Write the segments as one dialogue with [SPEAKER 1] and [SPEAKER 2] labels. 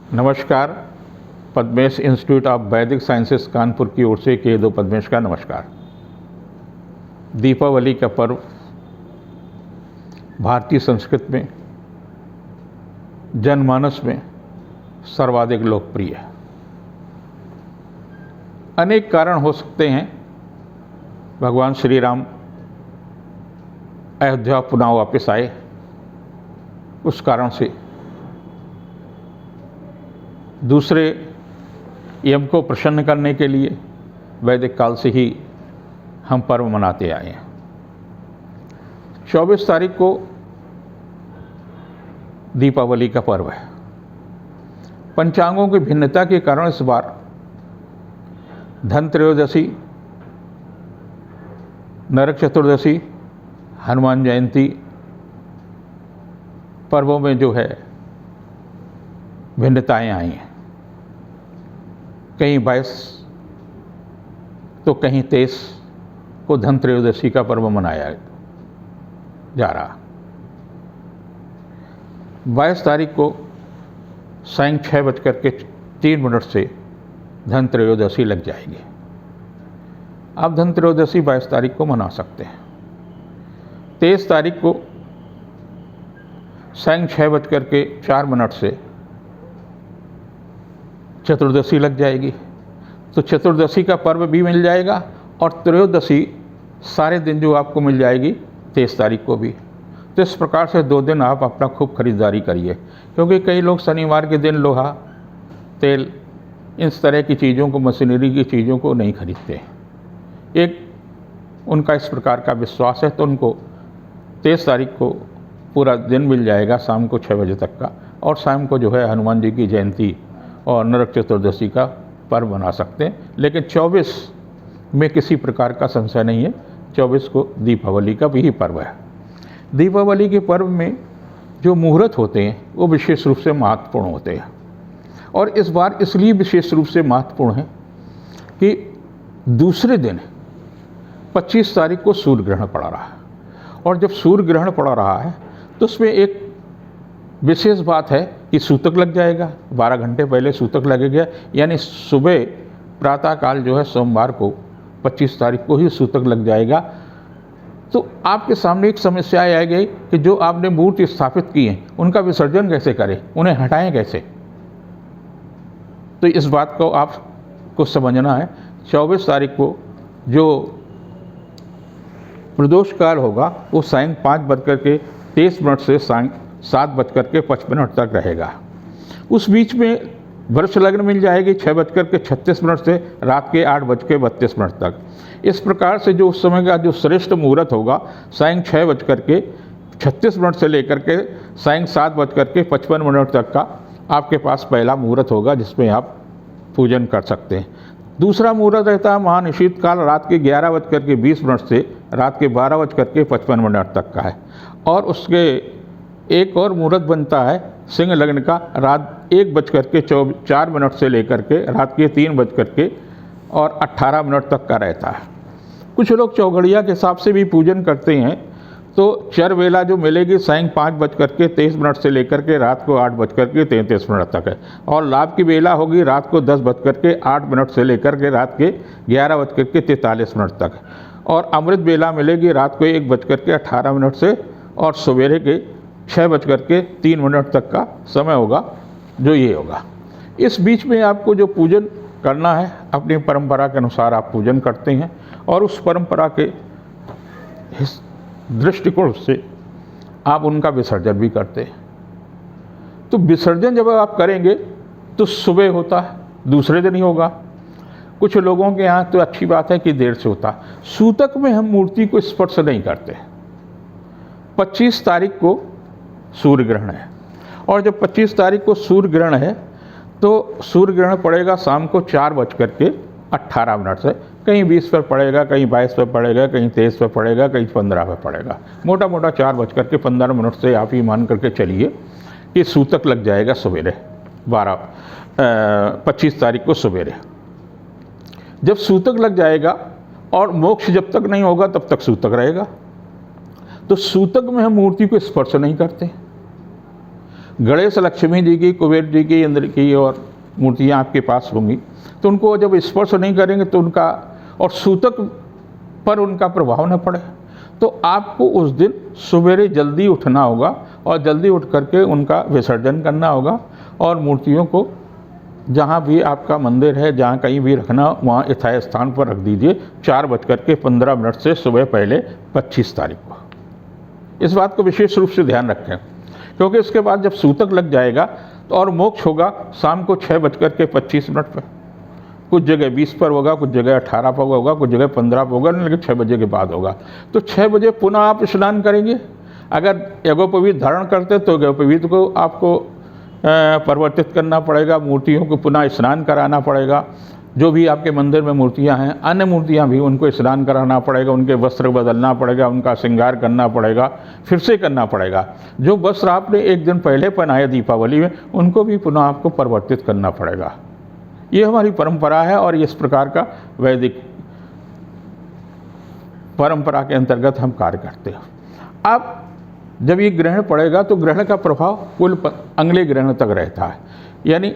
[SPEAKER 1] नमस्कार। Padmesh institute of वैदिक sciences Kanpur की ओर से के दो पद्मेश का नमस्कार। दीपावली का पर्व भारतीय संस्कृति में, जनमानस में सर्वाधिक लोकप्रिय है। अनेक कारण हो सकते हैं। भगवान श्री राम अयोध्या पुनः वापस आए, उस कारण से। दूसरे, यम को प्रसन्न करने के लिए वैदिक काल से ही हम पर्व मनाते आए हैं। 24 तारीख को दीपावली का पर्व है। पंचांगों की भिन्नता के कारण इस बार धनत्रयोदशी, नरक चतुर्दशी, हनुमान जयंती पर्वों में जो है भिन्नताएं आई हैं। कहीं 22 तो कहीं 23 को धनत्रयोदशी का पर्व मनाया जा रहा। 22 तारीख को सायं 6:03 से धनत्रयोदशी लग जाएगी। आप धनत्रयोदशी 22 तारीख को मना सकते हैं। 23 तारीख को सायं 6:04 से चतुर्दशी लग जाएगी, तो चतुर्दशी का पर्व भी मिल जाएगा और त्रयोदशी सारे दिन जो आपको मिल जाएगी 23 तारीख को भी। तो इस प्रकार से 2 दिन आप अपना खूब खरीदारी करिए, क्योंकि कई लोग शनिवार के दिन लोहा, तेल, इस तरह की चीज़ों को, मशीनरी की चीज़ों को नहीं खरीदते। एक उनका इस प्रकार का विश्वास है, तो उनको 23 तारीख को पूरा दिन मिल जाएगा शाम को 6 बजे तक का, और शाम को जो है हनुमान जी की जयंती और नरक चतुर्दशी का पर्व बना सकते हैं। लेकिन 24 में किसी प्रकार का संशय नहीं है, 24 को दीपावली का भी पर्व है। दीपावली के पर्व में जो मुहूर्त होते हैं वो विशेष रूप से महत्वपूर्ण होते हैं, और इस बार इसलिए विशेष रूप से महत्वपूर्ण है कि दूसरे दिन 25 तारीख को सूर्य ग्रहण पड़ा रहा है, और जब सूर्य ग्रहण पड़ा रहा है तो उसमें एक विशेष बात है कि सूतक लग जाएगा। 12 घंटे पहले सूतक लगेगा, यानी सुबह प्रातःकाल जो है सोमवार को 25 तारीख को ही सूतक लग जाएगा। तो आपके सामने एक समस्या आ गई कि जो आपने मूर्ति स्थापित की है उनका विसर्जन कैसे करें, उन्हें हटाएं कैसे। तो इस बात को आपको समझना है। 24 तारीख को जो प्रदोष काल होगा वो सायं 5:23 से सायं 7:55 तक रहेगा। उस बीच में वर्ष लग्न मिल जाएगी 6:36 से रात के 8:32 तक। इस प्रकार से जो उस समय का जो श्रेष्ठ मुहूर्त होगा सायं 6:36 से लेकर के सायं 7:55 तक का आपके पास पहला मुहूर्त होगा, जिसमें आप पूजन कर सकते हैं। दूसरा मुहूर्त रहता है महानिशीत काल, रात के 11:20 से रात के 12:55 तक का है। और उसके एक और मुहूर्त बनता है सिंह लग्न का, रात 1:04 से लेकर के रात के 3:18 तक का रहता है। कुछ लोग चौघड़िया के हिसाब से भी पूजन करते हैं, तो चर वेला जो मिलेगी सायं 5:23 से लेकर के रात को 8:33 तक है, और लाभ की वेला होगी रात को 10:08 से लेकर के रात के 11:43 तक, और अमृत वेला मिलेगी रात को 1:18 से और सवेरे के 6:03 तक का समय होगा, जो ये होगा। इस बीच में आपको जो पूजन करना है अपनी परंपरा के अनुसार आप पूजन करते हैं, और उस परंपरा के दृष्टिकोण से आप उनका विसर्जन भी करते हैं। तो विसर्जन जब आप करेंगे तो सुबह होता है, दूसरे दिन ही होगा। कुछ लोगों के यहाँ तो अच्छी बात है कि देर से होता। सूतक में हम मूर्ति को स्पर्श नहीं करते। 25 तारीख को सूर्य ग्रहण है, और जब 25 तारीख को सूर्य ग्रहण है तो सूर्य ग्रहण पड़ेगा शाम को 4:18 से। कहीं 20 पर पड़ेगा, कहीं 22 पर पड़ेगा, कहीं 23 पर पड़ेगा, कहीं 15 पर पड़ेगा। मोटा मोटा 4:15 से आप ही मान करके चलिए कि सूतक लग जाएगा सवेरे 25 तारीख को सवेरे। जब सूतक लग जाएगा और मोक्ष जब तक नहीं होगा तब तक सूतक रहेगा, तो सूतक में हम मूर्ति को स्पर्श नहीं करते। गणेश लक्ष्मी जी की, कुबेर जी की, इंद्र की और मूर्तियाँ आपके पास होंगी, तो उनको जब स्पर्श नहीं करेंगे तो उनका, और सूतक पर उनका प्रभाव न पड़े, तो आपको उस दिन सवेरे जल्दी उठना होगा और जल्दी उठ करके उनका विसर्जन करना होगा। और मूर्तियों को जहाँ भी आपका मंदिर है, जहाँ कहीं भी रखना, वहाँ यथायथ स्थान पर रख दीजिए 4:15 से सुबह पहले 25 तारीख को। इस बात को विशेष रूप से ध्यान रखें, क्योंकि इसके बाद जब सूतक लग जाएगा तो और मोक्ष होगा शाम को 6:25 पर। कुछ जगह 20 पर होगा, कुछ जगह 18 पर होगा, कुछ जगह 15 पर होगा, लेकिन 6 बजे के बाद होगा। तो 6 बजे पुनः आप स्नान करेंगे। अगर यज्ञोपवीत धारण करते तो यज्ञोपवीत को आपको परिवर्तित करना पड़ेगा, मूर्तियों को पुनः स्नान कराना पड़ेगा। जो भी आपके मंदिर में मूर्तियां हैं, अन्य मूर्तियां भी, उनको स्नान कराना पड़ेगा, उनके वस्त्र बदलना पड़ेगा, उनका श्रृंगार करना पड़ेगा, फिर से करना पड़ेगा। जो वस्त्र आपने एक दिन पहले पहनाए दीपावली में, उनको भी पुनः आपको परिवर्तित करना पड़ेगा। ये हमारी परंपरा है और इस प्रकार का वैदिक परंपरा के अंतर्गत हम कार्य करते हैं। अब जब ये ग्रहण पड़ेगा तो ग्रहण का प्रभाव कुल अगले ग्रहण तक रहता है, यानी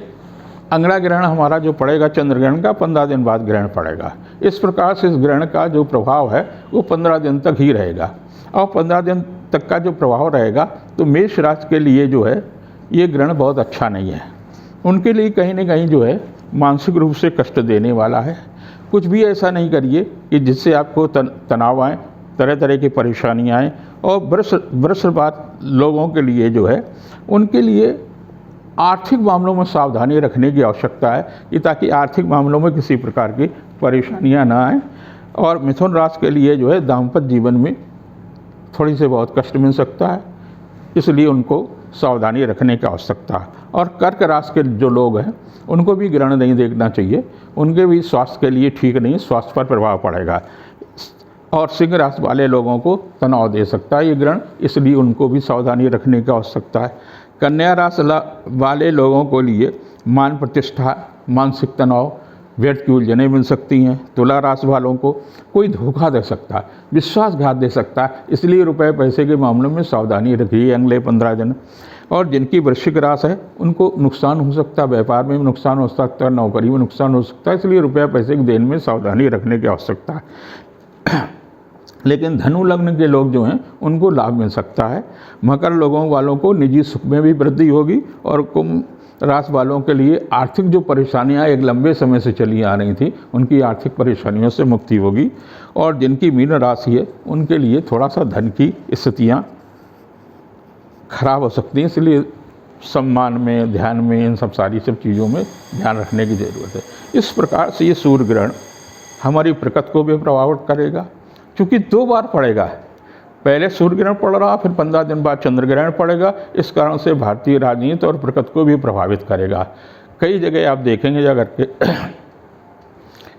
[SPEAKER 1] अगला ग्रहण हमारा जो पड़ेगा चंद्र ग्रहण का 15 दिन बाद ग्रहण पड़ेगा। इस प्रकार से इस ग्रहण का जो प्रभाव है वो 15 दिन तक ही रहेगा। और 15 दिन तक का जो प्रभाव रहेगा तो मेष राशि के लिए जो है ये ग्रहण बहुत अच्छा नहीं है। उनके लिए कहीं ना कहीं जो है मानसिक रूप से कष्ट देने वाला है। कुछ भी ऐसा नहीं करिए कि जिससे आपको तनाव आए, तरह तरह की परेशानियाँ आएँ। और वृषभात लोगों के लिए जो है, उनके लिए आर्थिक मामलों में सावधानी रखने की आवश्यकता है कि ताकि आर्थिक मामलों में किसी प्रकार की परेशानियां ना आए। और मिथुन राशि के लिए जो है दाम्पत्य जीवन में थोड़ी से बहुत कष्ट मिल सकता है, इसलिए उनको सावधानी रखने की आवश्यकता है। और कर्क राशि के जो लोग हैं उनको भी ग्रहण नहीं देखना चाहिए, उनके भी स्वास्थ्य के लिए ठीक नहीं, स्वास्थ्य पर प्रभाव पड़ेगा। और सिंह राशि वाले लोगों को तनाव दे सकता है ये ग्रहण, इसलिए उनको भी सावधानी रखने की आवश्यकता है। कन्या राशि वाले लोगों को लिए मान प्रतिष्ठा, मानसिक तनाव, व्यर्थ की उलझनें मिल सकती हैं। तुला राशि वालों को कोई धोखा दे सकता है, विश्वासघात दे सकता है, इसलिए रुपए पैसे के मामलों में सावधानी रखिए अगले 15 दिन। और जिनकी वृश्चिक राशि है उनको नुकसान हो सकता है, व्यापार में भी नुकसान हो सकता है, नौकरी में नुकसान हो सकता है, इसलिए रुपया पैसे के देन में सावधानी रखने की आवश्यकता है। लेकिन धनु लग्न के लोग जो हैं उनको लाभ मिल सकता है। मकर लोगों वालों को निजी सुख में भी वृद्धि होगी। और कुंभ राशि वालों के लिए आर्थिक जो परेशानियां एक लंबे समय से चली आ रही थी, उनकी आर्थिक परेशानियों से मुक्ति होगी। और जिनकी मीन राशि है उनके लिए थोड़ा सा धन की स्थितियाँ खराब हो सकती हैं, इसलिए सम्मान में, ध्यान में, इन सारी चीज़ों में ध्यान रखने की ज़रूरत है। इस प्रकार से ये सूर्य ग्रहण हमारी प्रकृति को भी प्रभावित करेगा, क्योंकि 2 बार पड़ेगा। पहले सूर्य ग्रहण पड़ रहा, फिर 15 दिन बाद चंद्र ग्रहण पड़ेगा। इस कारण से भारतीय राजनीति और प्रकृति को भी प्रभावित करेगा। कई जगह आप देखेंगे जाकर के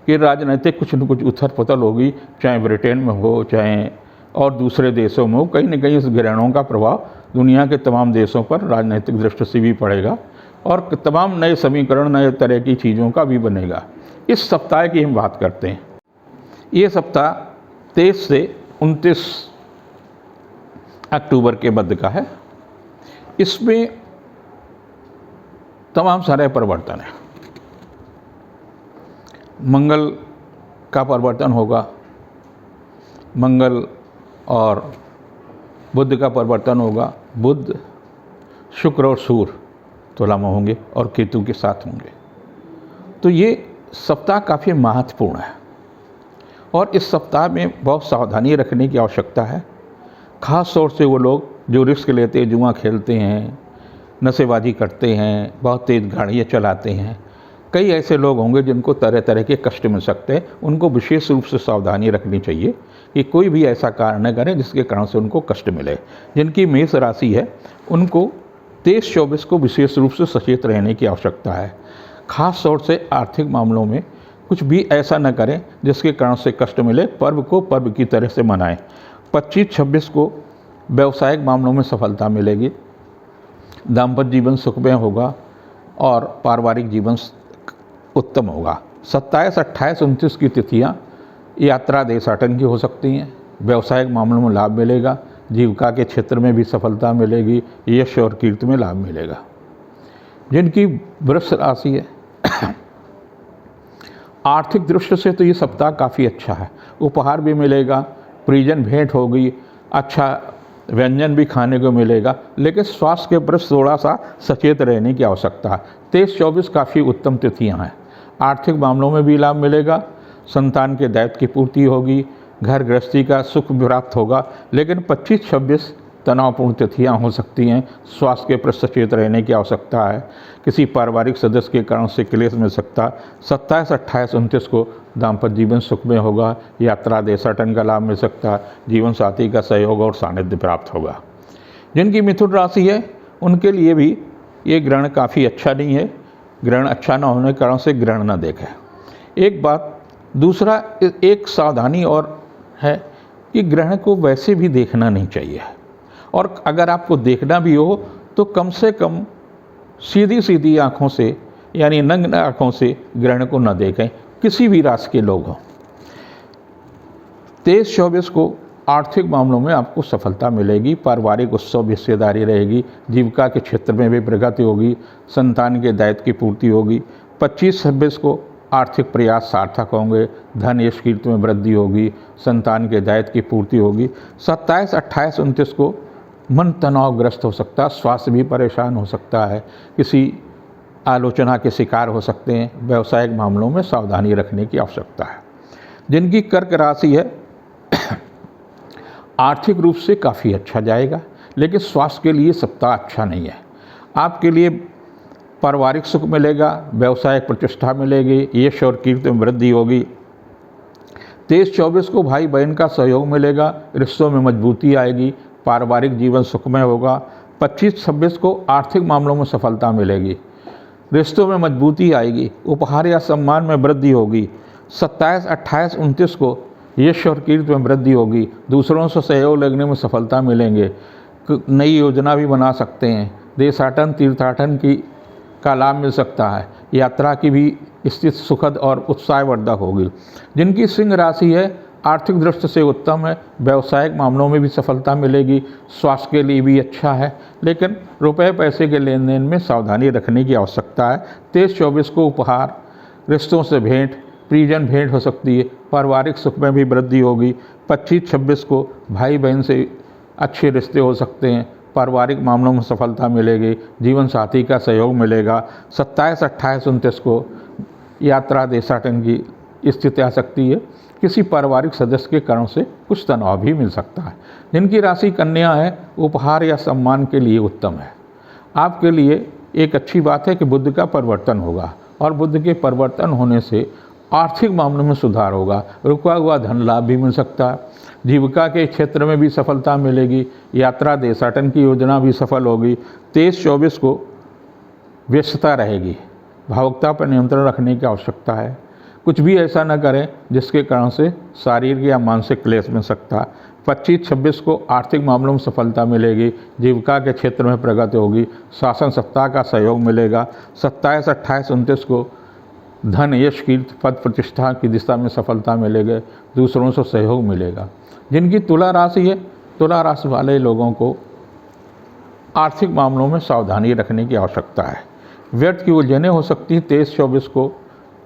[SPEAKER 1] कि राजनीतिक कुछ न कुछ उथल पुथल होगी, चाहे ब्रिटेन में हो, चाहे और दूसरे देशों में हो। कहीं न कहीं इस ग्रहणों का प्रभाव दुनिया के तमाम देशों पर राजनीतिक दृष्टि से भी पड़ेगा और तमाम नए समीकरण, नए तरह की चीज़ों का भी बनेगा। इस सप्ताह की हम बात करते हैं। ये सप्ताह 23 से 29 अक्टूबर के मध्य का है। इसमें तमाम सारे परिवर्तन हैं। मंगल का परिवर्तन होगा, मंगल और बुध का परिवर्तन होगा। बुध, शुक्र और सूर्य तुला में होंगे और केतु के साथ होंगे। तो ये सप्ताह काफ़ी महत्वपूर्ण है और इस सप्ताह में बहुत सावधानी रखने की आवश्यकता है। ख़ास तौर से वो लोग जो रिस्क लेते हैं, जुआ खेलते हैं, नशेबाजी करते हैं, बहुत तेज़ गाड़ियाँ चलाते हैं। कई ऐसे लोग होंगे जिनको तरह तरह के कष्ट मिल सकते हैं। उनको विशेष रूप से सावधानी रखनी चाहिए कि कोई भी ऐसा कार्य न करें जिसके कारण से उनको कष्ट मिले। जिनकी मेष राशि है उनको 23-24 को विशेष रूप से सचेत रहने की आवश्यकता है। ख़ास तौर से आर्थिक मामलों में कुछ भी ऐसा न करें जिसके कारण से कष्ट मिले। पर्व को पर्व की तरह से मनाएं। 25-26 को व्यवसायिक मामलों में सफलता मिलेगी, दाम्पत्य जीवन सुखमय होगा और पारिवारिक जीवन उत्तम होगा। 27, 28, 29 की तिथियाँ यात्रा देशाटन की हो सकती हैं। व्यवसायिक मामलों में लाभ मिलेगा। जीविका के क्षेत्र में भी सफलता मिलेगी, यश और कीर्ति में लाभ मिलेगा। जिनकी वृष राशि है, आर्थिक दृष्टि से तो ये सप्ताह काफ़ी अच्छा है। उपहार भी मिलेगा, परिजन भेंट होगी, अच्छा व्यंजन भी खाने को मिलेगा, लेकिन स्वास्थ्य के प्रति थोड़ा सा सचेत रहने की आवश्यकता है। 23-24 काफ़ी उत्तम तिथियां हैं। आर्थिक मामलों में भी लाभ मिलेगा, संतान के दायित्व की पूर्ति होगी, घर गृहस्थी का सुख प्राप्त होगा, लेकिन 25-26 तनावपूर्ण तिथियां हो सकती हैं। स्वास्थ्य के प्रति सचेत रहने की आवश्यकता है। किसी पारिवारिक सदस्य के कारण से क्लेश मिल सकता। 27, 28, 29 को दाम्पत्य जीवन सुख में होगा, यात्रा देशाटन का लाभ मिल सकता, जीवन साथी का सहयोग और सानिध्य प्राप्त होगा। जिनकी मिथुन राशि है उनके लिए भी ये ग्रहण काफ़ी अच्छा नहीं है। ग्रहण अच्छा न होने के कारण से ग्रहण न देखें। एक बात, दूसरा एक सावधानी और है कि ग्रहण को वैसे भी देखना नहीं चाहिए, और अगर आपको देखना भी हो तो कम से कम सीधी सीधी आँखों से, यानी नग्न आँखों से ग्रहण को न देखें, किसी भी राशि के लोग हों। 23-24 को आर्थिक मामलों में आपको सफलता मिलेगी, पारिवारिक उत्सव हिस्सेदारी रहेगी, जीविका के क्षेत्र में भी प्रगति होगी, संतान के दायित्व की पूर्ति होगी। 25-26 को आर्थिक प्रयास सार्थक होंगे, धन यश कीर्ति में वृद्धि होगी, संतान के दायित्व की पूर्ति होगी। 27, 28, 29 को मन तनावग्रस्त हो सकता है, स्वास्थ्य भी परेशान हो सकता है, किसी आलोचना के शिकार हो सकते हैं। व्यावसायिक मामलों में सावधानी रखने की आवश्यकता है। जिनकी कर्क राशि है, आर्थिक रूप से काफ़ी अच्छा जाएगा, लेकिन स्वास्थ्य के लिए सप्ताह अच्छा नहीं है। आपके लिए पारिवारिक सुख मिलेगा, व्यावसायिक प्रतिष्ठा मिलेगी, यश और कीर्ति में वृद्धि होगी। 23-24 को भाई बहन का सहयोग मिलेगा, रिश्तों में मजबूती आएगी, पारिवारिक जीवन सुखमय होगा। 25-26 को आर्थिक मामलों में सफलता मिलेगी, रिश्तों में मजबूती आएगी, उपहार या सम्मान में वृद्धि होगी। 27, 28, 29 को यश और कीर्ति में वृद्धि होगी, दूसरों से सहयोग लगने में सफलता मिलेंगे, नई योजना भी बना सकते हैं, देशाटन तीर्थाटन का लाभ मिल सकता है, यात्रा की भी स्थिति सुखद और उत्साहवर्धक होगी। जिनकी सिंह राशि है, आर्थिक दृष्टि से उत्तम है, व्यावसायिक मामलों में भी सफलता मिलेगी, स्वास्थ्य के लिए भी अच्छा है, लेकिन रुपए पैसे के लेन देन में सावधानी रखने की आवश्यकता है। 23-24 को उपहार, रिश्तों से भेंट, परिजन भेंट हो सकती है, पारिवारिक सुख में भी वृद्धि होगी। 25-26 को भाई बहन से अच्छे रिश्ते हो सकते हैं, पारिवारिक मामलों में सफलता मिलेगी, जीवन साथी का सहयोग मिलेगा। 27, 28, 29 को यात्रा देशाटन की स्थिति आ सकती है, किसी पारिवारिक सदस्य के कारण से कुछ तनाव भी मिल सकता है। जिनकी राशि कन्या है, उपहार या सम्मान के लिए उत्तम है। आपके लिए एक अच्छी बात है कि बुध का परिवर्तन होगा, और बुध के परिवर्तन होने से आर्थिक मामलों में सुधार होगा, रुका हुआ धन लाभ भी मिल सकता है, जीविका के क्षेत्र में भी सफलता मिलेगी, यात्रा देशाटन की योजना भी सफल होगी। 23-24 को व्यस्तता रहेगी, भावुकता पर नियंत्रण रखने की आवश्यकता है, कुछ भी ऐसा न करें जिसके कारण से शारीरिक या मानसिक क्लेश मिल सकता है। 25-26 को आर्थिक मामलों में सफलता मिलेगी, जीविका के क्षेत्र में प्रगति होगी, शासन सत्ता का सहयोग मिलेगा। 27, 28, 29 को धन यश कीर्ति पद प्रतिष्ठा की दिशा में सफलता मिलेगी, दूसरों से सहयोग मिलेगा। जिनकी तुला राशि है, तुला राशि वाले लोगों को आर्थिक मामलों में सावधानी रखने की आवश्यकता है। व्यर्थ की उलझनें हो सकती हैं। 23-24 को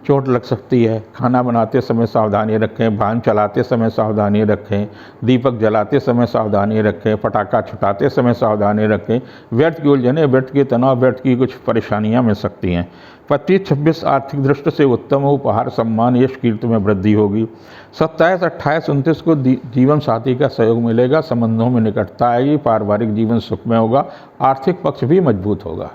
[SPEAKER 1] चोट लग सकती है, खाना बनाते समय सावधानी रखें, वाहन चलाते समय सावधानी रखें, दीपक जलाते समय सावधानी रखें, पटाखा छुटाते समय सावधानी रखें। व्यर्थ की उलझनें, व्यर्थ के तनाव, व्यर्थ की कुछ परेशानियां मिल सकती हैं। 25-26 आर्थिक दृष्टि से उत्तम उपहार, सम्मान, यश कीर्ति में वृद्धि होगी। 27, 28, 29 को जीवन साथी का सहयोग मिलेगा, संबंधों में निकटता आएगी, पारिवारिक जीवन सुखमय होगा, आर्थिक पक्ष भी मजबूत होगा।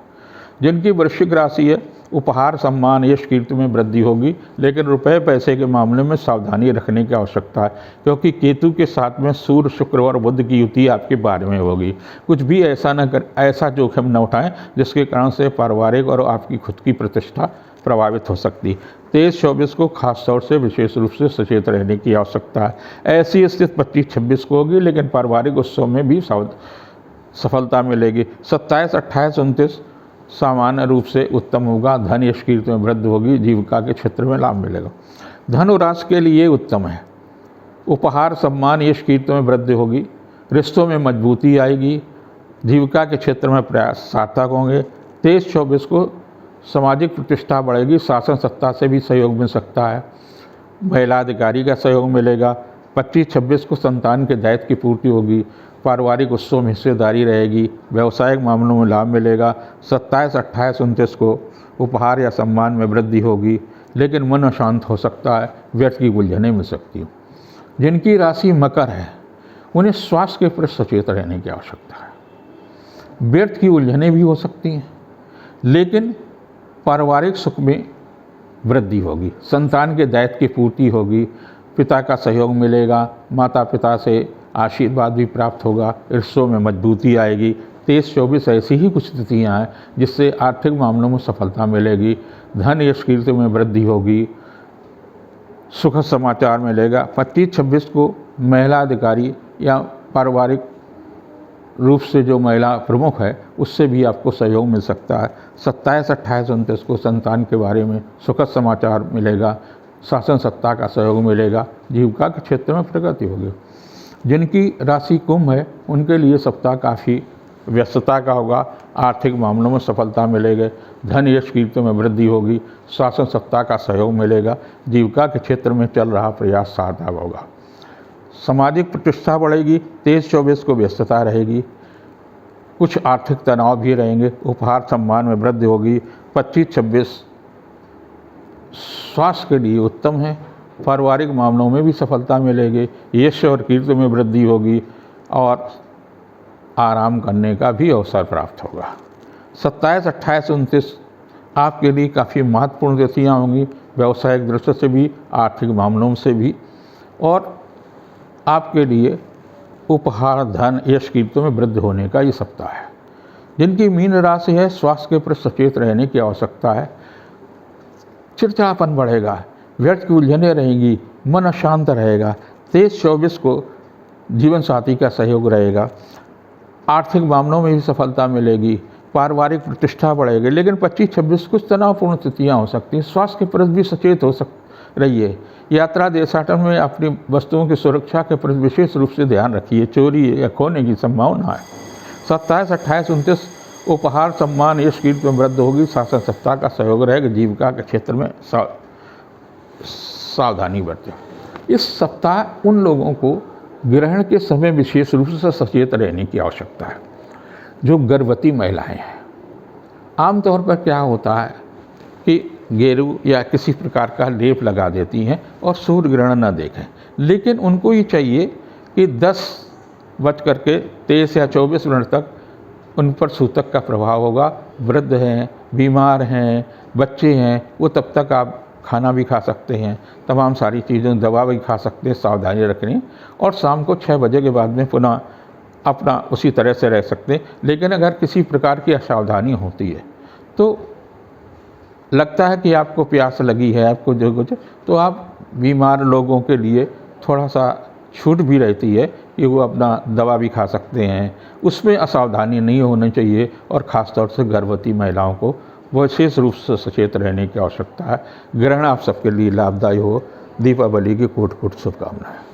[SPEAKER 1] जिनकी वृश्चिक राशि है, उपहार, सम्मान, यश कीर्ति में वृद्धि होगी, लेकिन रुपए पैसे के मामले में सावधानी रखने की आवश्यकता है, क्योंकि केतु के साथ में सूर्य, शुक्र और बुध की युति आपके बारे में होगी। कुछ भी ऐसा जोखिम न उठाएं जिसके कारण से पारिवारिक और आपकी खुद की प्रतिष्ठा प्रभावित हो सकती। 23-24 को खास तौर से विशेष रूप से सचेत रहने की आवश्यकता है। ऐसी स्थिति 25-26 को होगी, लेकिन पारिवारिक उत्सव में भी सफलता मिलेगी। 27, 28, 29 सामान्य रूप से उत्तम होगा, धन यश कीर्ति में वृद्धि होगी, जीविका के क्षेत्र में लाभ मिलेगा। धनु राशि के लिए उत्तम है, उपहार, सम्मान, यश कीर्ति में वृद्धि होगी, रिश्तों में मजबूती आएगी, जीविका के क्षेत्र में प्रयास सार्थक होंगे। 23-24 को सामाजिक प्रतिष्ठा बढ़ेगी, शासन सत्ता से भी सहयोग मिल सकता है, महिला अधिकारी का सहयोग मिलेगा। 25-26 को संतान के दायित्व की पूर्ति होगी, पारिवारिक उत्सव में हिस्सेदारी रहेगी, व्यवसायिक मामलों में लाभ मिलेगा। 27-28-29 को उपहार या सम्मान में वृद्धि होगी, लेकिन मन अशांत हो सकता है, व्यर्थ की उलझनें मिल सकती हैं। जिनकी राशि मकर है उन्हें स्वास्थ्य के प्रति सचेत रहने की आवश्यकता है। व्यर्थ की उलझनें भी हो सकती हैं, लेकिन पारिवारिक सुख में वृद्धि होगी, संतान के दायित्व की पूर्ति होगी, पिता का सहयोग मिलेगा, माता पिता से आशीर्वाद भी प्राप्त होगा, रिश्तों में मजबूती आएगी। 23-24 ऐसी ही कुछ स्थितियाँ हैं जिससे आर्थिक मामलों में सफलता मिलेगी, धन यश कीर्ति में वृद्धि होगी, सुखद समाचार मिलेगा। 25-26 को महिला अधिकारी या पारिवारिक रूप से जो महिला प्रमुख है उससे भी आपको सहयोग मिल सकता है। 27-28-29 को संतान के बारे में सुखद समाचार मिलेगा, शासन सत्ता का सहयोग मिलेगा, जीविका के क्षेत्र में प्रगति होगी। जिनकी राशि कुंभ है उनके लिए सप्ताह काफ़ी व्यस्तता का होगा, आर्थिक मामलों में सफलता मिलेगी, धन यश कीर्ति में वृद्धि होगी, शासन सत्ता का सहयोग मिलेगा, जीविका के क्षेत्र में चल रहा प्रयास सार्थक होगा, सामाजिक प्रतिष्ठा बढ़ेगी। 23-24 को व्यस्तता रहेगी, कुछ आर्थिक तनाव भी रहेंगे, उपहार सम्मान में वृद्धि होगी। 25-26 स्वास्थ्य के लिए उत्तम है, पारिवारिक मामलों में भी सफलता मिलेगी, यश और कीर्ति में वृद्धि होगी और आराम करने का भी अवसर प्राप्त होगा। 27-28-29 आपके लिए काफ़ी महत्वपूर्ण तिथियाँ होंगी, व्यावसायिक दृष्टि से भी, आर्थिक मामलों से भी, और आपके लिए उपहार, धन, यश कीर्ति में वृद्धि होने का ये सप्ताह है। जिनकी मीन राशि है, स्वास्थ्य के प्रति सचेत रहने की आवश्यकता है, चिड़चिड़ापन बढ़ेगा, व्यर्थ की उलझनें रहेंगी, मन अशांत रहेगा। 23-24 को जीवन साथी का सहयोग रहेगा, आर्थिक मामलों में भी सफलता मिलेगी, पारिवारिक प्रतिष्ठा बढ़ेगी, लेकिन 25-26 कुछ तनावपूर्ण स्थितियाँ हो सकती हैं। स्वास्थ्य के प्रति भी सचेत हो रहिए। यात्रा देशाटन में अपनी वस्तुओं की सुरक्षा के प्रति विशेष रूप से ध्यान रखिए, चोरी या खोने की संभावना है। 27-28-29 उपहार, सम्मान, यश कीर्ति में वृद्धि होगी, शासन सत्ता का सहयोग रहेगा, जीविका के क्षेत्र में सावधानी बरतें। इस सप्ताह उन लोगों को ग्रहण के समय विशेष रूप से सचेत रहने की आवश्यकता है जो गर्भवती महिलाएं हैं। आमतौर पर क्या होता है कि गेरू या किसी प्रकार का लेप लगा देती हैं और सूर्य ग्रहण न देखें, लेकिन उनको ये चाहिए कि 10:23 या 24 मिनट तक उन पर सूतक का प्रभाव होगा। वृद्ध हैं, बीमार हैं, बच्चे हैं, वो तब तक आप खाना भी खा सकते हैं, तमाम सारी चीज़ों, दवा भी खा सकते हैं, सावधानी रखनी, और शाम को 6 बजे के बाद में पुनः अपना उसी तरह से रह सकते हैं। लेकिन अगर किसी प्रकार की असावधानी होती है तो लगता है कि आपको प्यास लगी है, आपको जो कुछ, तो आप बीमार लोगों के लिए थोड़ा सा छूट भी रहती है कि वो अपना दवा भी खा सकते हैं, उसमें असावधानी नहीं होनी चाहिए। और ख़ास तौर से गर्भवती महिलाओं को विशेष रूप से सचेत रहने की आवश्यकता है। ग्रहण आप सबके लिए लाभदायी हो। दीपावली की कोट कोट शुभकामनाएं।